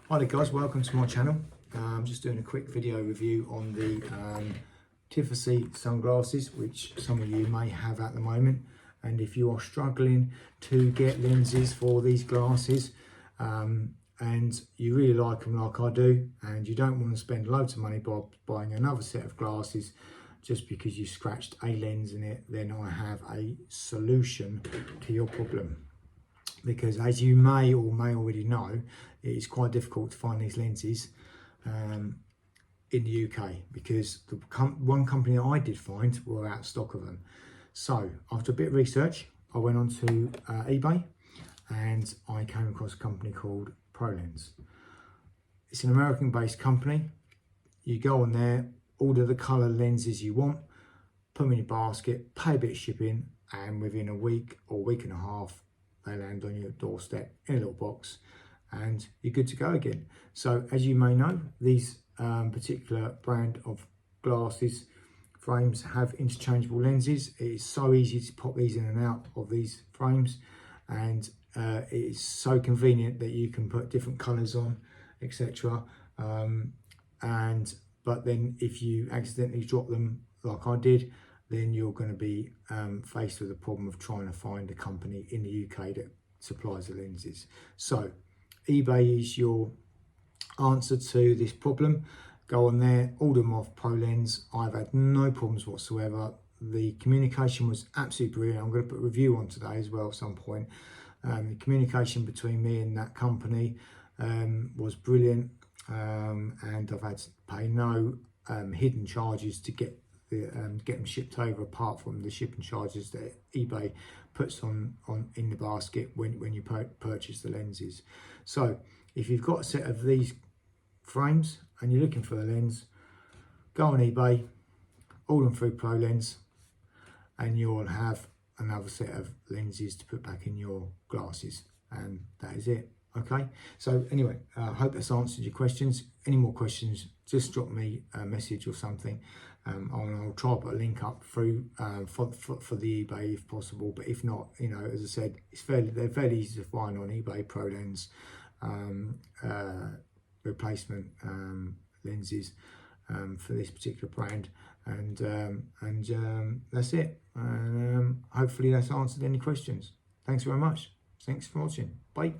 Hi there guys, welcome to my channel. I'm just doing a quick video review on the TIfosi sunglasses, which some of you may have at the moment. And if you are struggling to get lenses for these glasses and you really like them like I do, and you don't want to spend loads of money buying another set of glasses just because you scratched a lens in it, then I have a solution to your problem. Because as you may already know, it is quite difficult to find these lenses in the UK, because the one company I did find were out of stock of them. So after a bit of research, I went onto eBay and I came across a company called ProLens. It's an American based company. You go on there, order the colour lenses you want, put them in your basket, pay a bit of shipping, and within a week or week and a half, they land on your doorstep in a little box and you're good to go again. So as you may know, these particular brand of glasses frames have interchangeable lenses. It is so easy to pop these in and out of these frames, and it is so convenient that you can put different colors on, etc. But then if you accidentally drop them like I did, then you're going to be faced with the problem of trying to find a company in the UK that supplies the lenses. So eBay is your answer to this problem. Go on there, order them off ProLens. I've had no problems whatsoever. The communication was absolutely brilliant. I'm going to put a review on today as well at some point. The communication between me and that company was brilliant, and I've had to pay no hidden charges to get them shipped over, apart from the shipping charges that eBay puts on in the basket when you purchase the lenses. So if you've got a set of these frames and you're looking for a lens, go on eBay, order them through ProLens, and you'll have another set of lenses to put back in your glasses, and that is it. Okay, so anyway, I hope that's answered your questions. Any more questions, just drop me a message or something, and I'll try to put a link up through for the eBay if possible. But if not, you know, as I said, they're fairly easy to find on eBay. ProLens replacement lenses for this particular brand, and that's it. And hopefully that's answered any questions. Thanks very much. Thanks for watching. Bye.